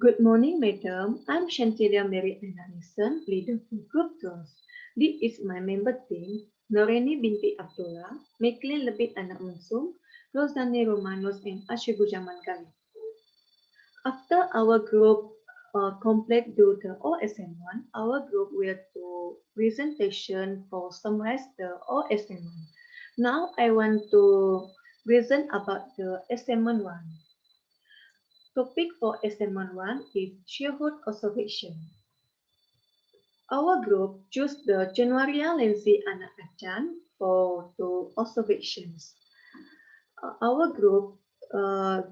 Good morning, madam. I'm Shantilia Mary Ananison, leader for Group Girls. This is my member team, Noreni binti Abdullah, Meklin Lebit Anak Mensum, Rosani Romanos, and Ashibu Jaman Kali. After our group complete do the OSM1, our group will do presentation for summarize the OSM1. Now I want to present about the SMN1. Topic for SMN1 is childhood observation. Our group chose the Januaria Lensi Anak Acan for the observations. Our group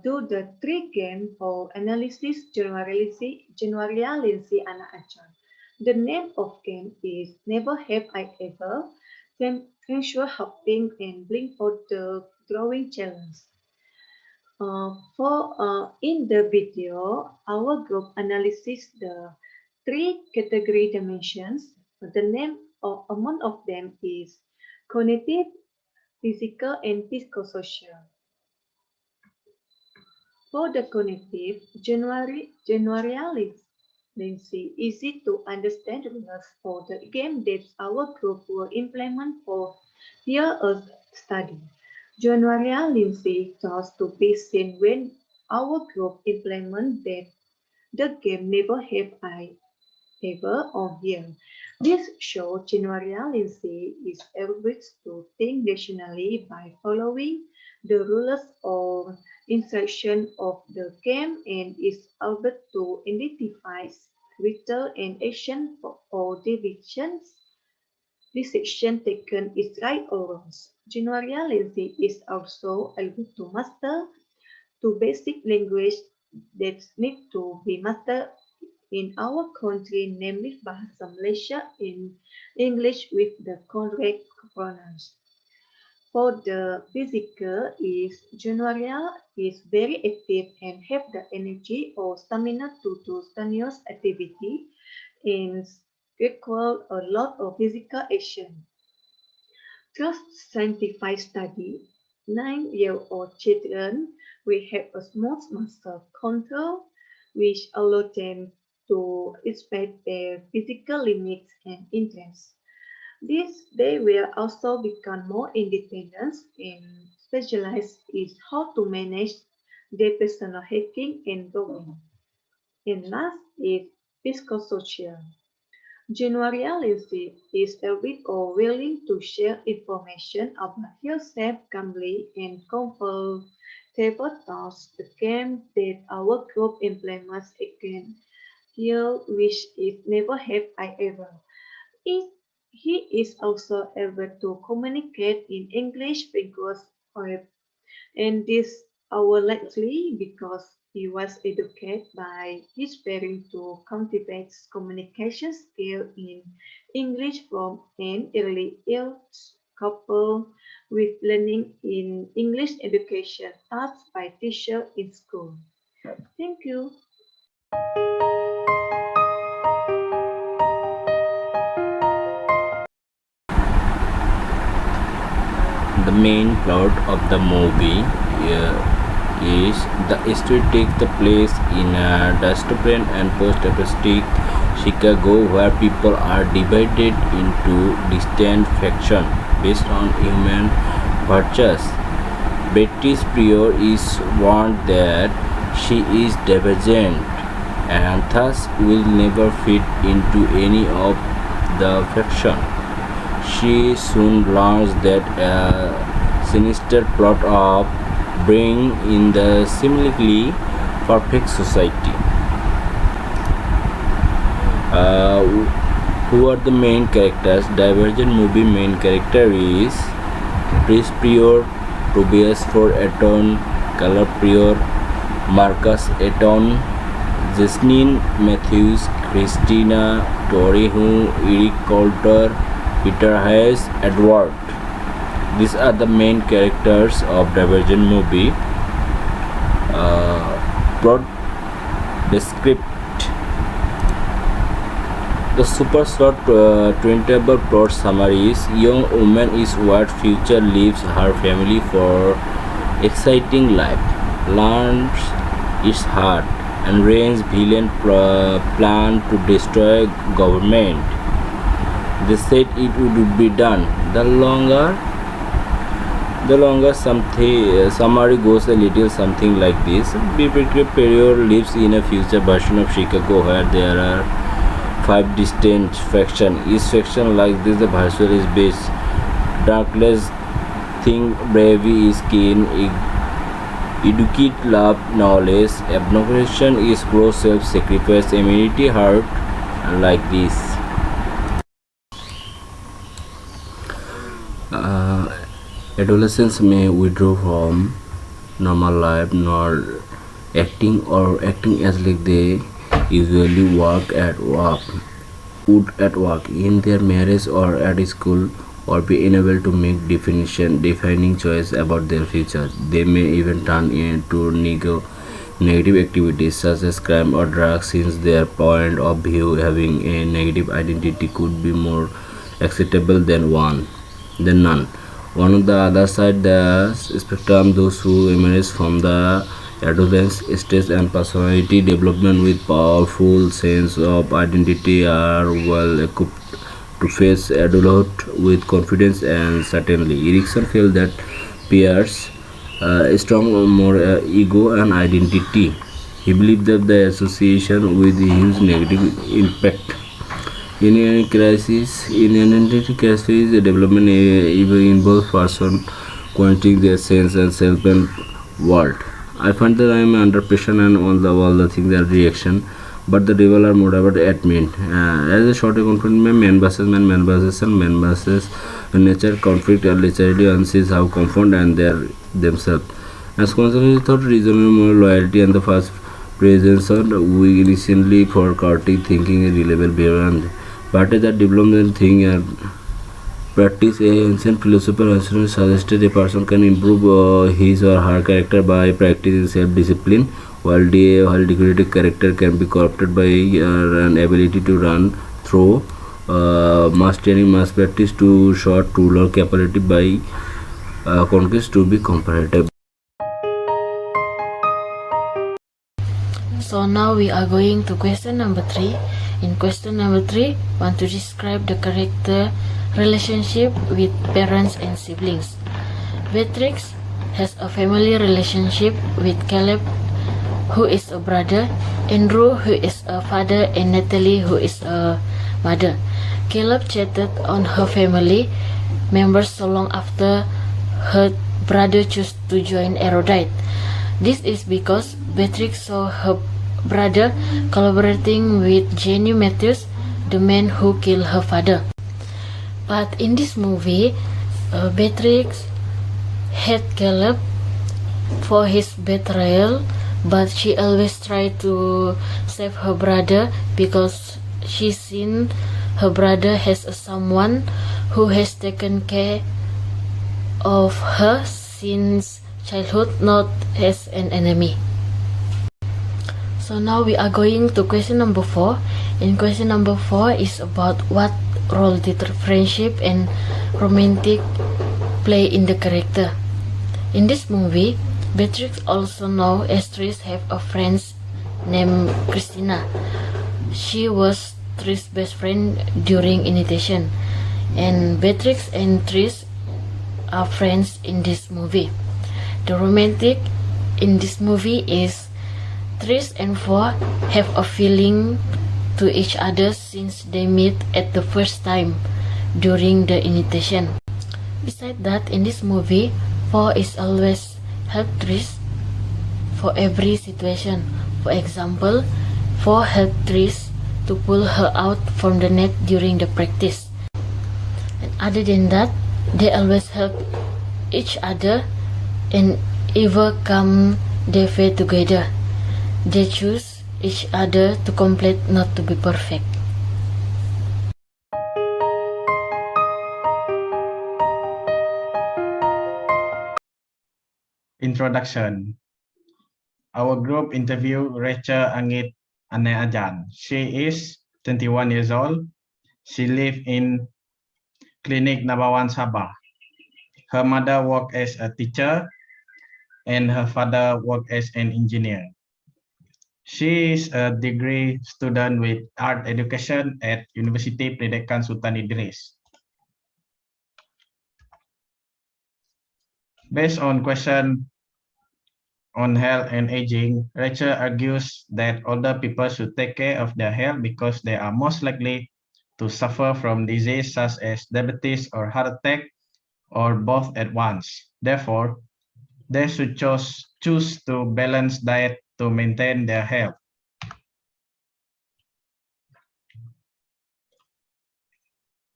do the three game for analysis Januaria Lensi Anak Acan. The name of game is Never Have I Ever, Treasure Hopping and Blink for the Drawing Challenge. In the video, our group analyzes the three category dimensions. The name of among of them is cognitive, physical, and psychosocial. For the cognitive, Lindsay, easy to understand rules for the game that our group will implement for here a study. Januaria Lindsay starts to be seen when our group implement that the game Never Have I Ever on here. This shows Januaria Lindsay is able to think rationally by following the rules or instruction of the game and is able to identify ritual and action or decision taken is right or wrong. Januaria Lindsay is also able to master two basic language that need to be mastered in our country, namely Bahasa Malaysia in English with the correct pronouns. For the physical is Januaria is very active and have the energy or stamina to do strenuous activity and require a lot of physical action. Just scientific study, 9-year-old children will have a small muscle control which allow them to respect their physical limits and interests. This they will also become more independent and specialized in how to manage their personal hacking and drawing. And last is psychosocial. Generality is able or willing to share information about yourself calmly and comfortable thoughts. The game that our group implements again here, which is Never Have I Ever. He is also able to communicate in English because and this our likely because he was educated by his parents to cultivate communication skill in English from an early age, coupled with learning in English education taught by teacher in school. Thank you. The main plot of the movie is the story takes the place in a dystopian and post-apocalyptic Chicago where people are divided into distinct factions based on human virtues. Betty Prior is warned that she is divergent and thus will never fit into any of the factions. She soon learns that a sinister plot of bringing in the seemingly perfect society. Uh, who are the main characters? Divergent movie main character is Chris Prior, Tobias for Eton, Color Prior, Marcus Eton, Jasmine Matthews, Christina Torihoo, Eric Coulter, Peter Hayes, Edward. These are the main characters of Divergent movie. Plot descript. The super short twin-table plot summary is: young woman is what future leaves her family for exciting life. Learns it's hard. and Rain's villain plan to destroy government. They said it would be done. The longer summary goes a little something like this. Biblical period lives in a future version of Chicago where there are 5 distinct factions. Each faction like this the virtual is based. Darkness think bravery is keen, educate love knowledge, abnegation is gross self-sacrifice, immunity heart like this. Adolescents may withdraw from normal life, not acting as like they usually would at work, in their marriage or at school, or be unable to make defining choice about their future. They may even turn into negative activities such as crime or drugs, since their point of view having a negative identity could be more acceptable than none. On the other side, the spectrum, those who emerge from the adolescence stage and personality development with powerful sense of identity are well equipped to face adulthood with confidence and certainly. Erickson felt that peers strong more ego and identity. He believed that the association with huge negative impact in identity crisis, the development even involves person quantifying their sense and self and world. I find that I am under pressure and all the things and reaction, but the devil are more about admin. As a short conflict, man versus nature conflict are literally unsees how confront and their themselves. As consequently, thought reasonable more loyalty and the first presence of we recently for Kartik thinking a reliable behavior and but that development thing and practice a ancient philosopher also suggested a person can improve his or her character by practicing self-discipline, while decorative character can be corrupted by an ability to run through mass training, mass practice to short ruler capability by conquest to be comparative. So now we are going to question number 3. In question number 3, want to describe the character relationship with parents and siblings. Beatrix has a family relationship with Caleb, who is a brother, Andrew, who is a father, and Natalie, who is a mother. Caleb chatted on her family members so long after her brother chose to join Erudite. This is because Beatrix saw her brother collaborating with Jenny Matthews, the man who killed her father. But in this movie, Beatrix hate Caleb for his betrayal, but she always tried to save her brother because she seen her brother as someone who has taken care of her since childhood, not as an enemy. So now we are going to question number 4. In question number 4 is about what role did friendship and romantic play in the character. In this movie, Beatrix, also known as Tris, have a friend named Christina. She was Tris' best friend during initiation, and Beatrix and Tris are friends in this movie. The romantic in this movie is Tris and Four have a feeling to each other since they meet at the first time during the initiation. Besides that, in this movie, Four is always help Tris for every situation. For example, Four helped Tris to pull her out from the net during the practice. And other than that, they always help each other and overcome their fate together. They choose each other to complete, not to be perfect. Introduction. Our group interviewed Rachel Angit Ajan. She is 21 years old. She lives in Clinic Nabawan Sabah. Her mother worked as a teacher and her father worked as an engineer. She is a degree student with art education at University Pendidikan Sultan Idris. Based on question on health and aging, Rachel argues that older people should take care of their health because they are most likely to suffer from disease such as diabetes or heart attack or both at once. Therefore, they should choose to balance diet to maintain their health.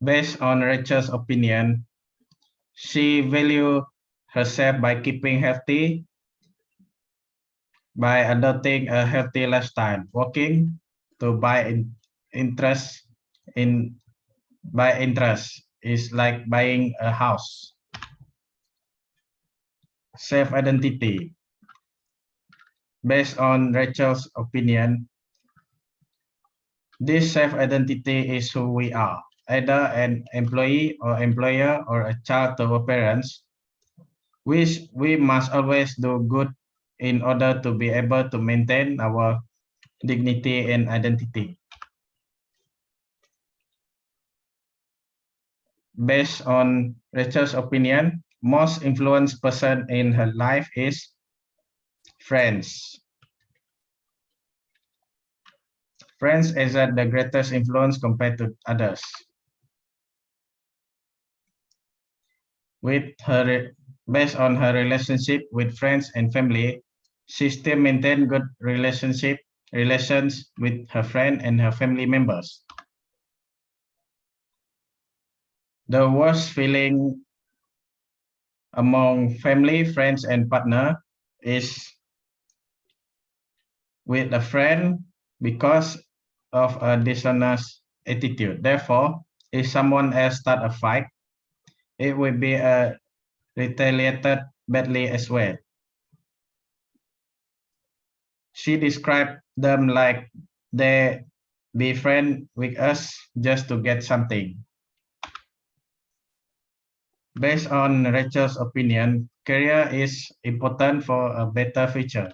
Based on Rachel's opinion, she values herself by keeping healthy, by adopting a healthy lifestyle, working to buy interest in by interest is like buying a house. Self-identity. Based on Rachel's opinion, this self-identity is who we are, either an employee or employer or a child to our parents. We must always do good in order to be able to maintain our dignity and identity. Based on Rachel's opinion, most influenced person in her life is friends. Friends exert the greatest influence compared to others. Based on her relationship with friends and family, she still maintains good relations with her friend and her family members. The worst feeling among family, friends, and partner is with a friend because of a dishonest attitude. Therefore, if someone else start a fight, it will be retaliated badly as well. She described them like they be friends with us just to get something. Based on Rachel's opinion, career is important for a better future.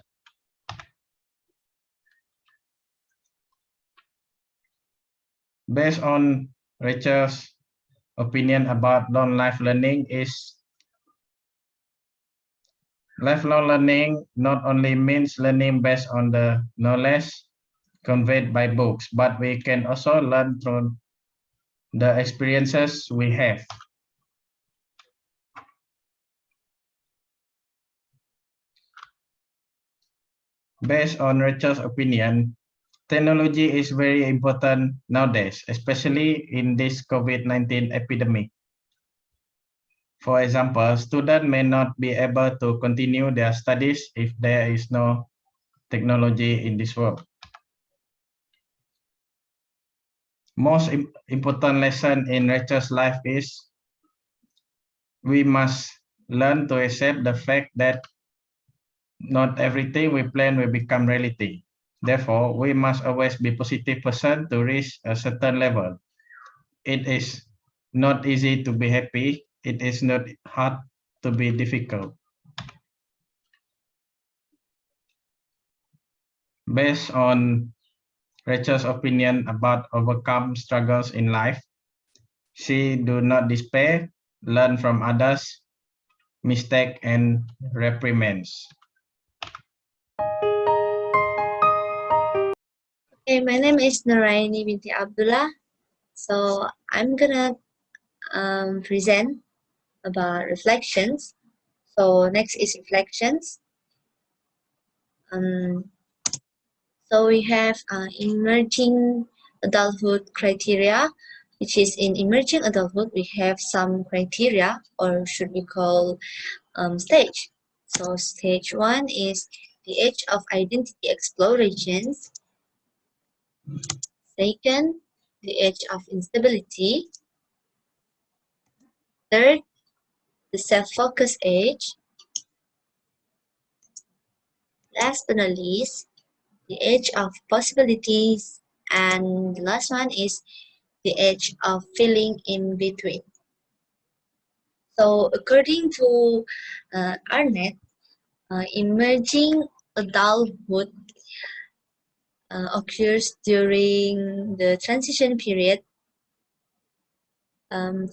Based on Rachel's opinion about lifelong learning is lifelong learning not only means learning based on the knowledge conveyed by books, but we can also learn through the experiences we have. Based on Rachel's opinion, technology is very important nowadays, especially in this COVID-19 epidemic. For example, students may not be able to continue their studies if there is no technology in this world. Most important lesson in Rachel's life is we must learn to accept the fact that not everything we plan will become reality. Therefore, we must always be positive person to reach a certain level. It is not easy to be happy. It is not hard to be difficult. Based on Rachel's opinion about overcome struggles in life, she do not despair, learn from others, mistake and reprimands. Hey, my name is Nuraini binti Abdullah. So I'm gonna present about reflections. So next is reflections. So we have emerging adulthood criteria, which is in emerging adulthood, we have some criteria, or should we call stage. So stage 1 is the age of identity explorations. Second, the age of instability. Third, the self-focused age. Last but not least, the age of possibilities. And the last one is the age of feeling in between. So according to Arnett, emerging adulthood occurs during the transition period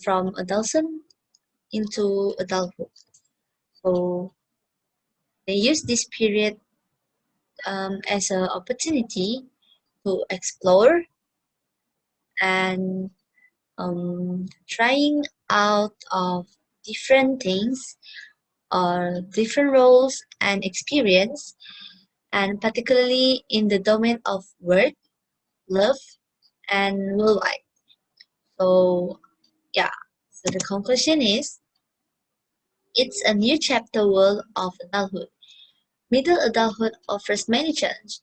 from adolescence into adulthood. So they use this period as an opportunity to explore and trying out of different things or different roles and experience, and particularly in the domain of work, love, and worldwide. So yeah, so the conclusion is it's a new chapter world of adulthood. Middle adulthood offers many challenges,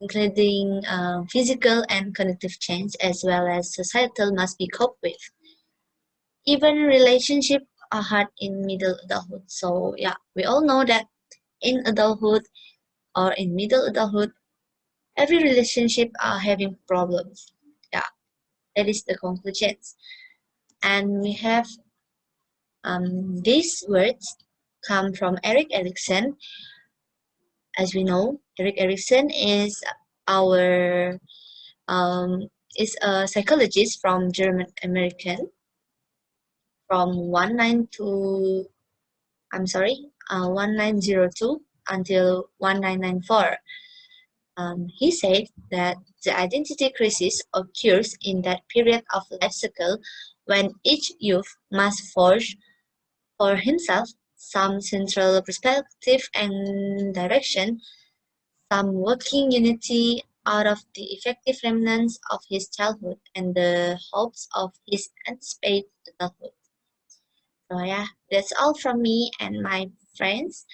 including physical and cognitive change, as well as societal must be coped with. Even relationships are hard in middle adulthood. So yeah, we all know that in adulthood or in middle adulthood, every relationship are having problems. Yeah, that is the conclusions. And we have these words come from Erik Erikson. As we know, Erik Erikson is our is a psychologist from German American from 1902 until 1994. He said that the identity crisis occurs in that period of life cycle when each youth must forge for himself some central perspective and direction, some working unity out of the effective remnants of his childhood and the hopes of his anticipated adulthood. So yeah, that's all from me and my friends.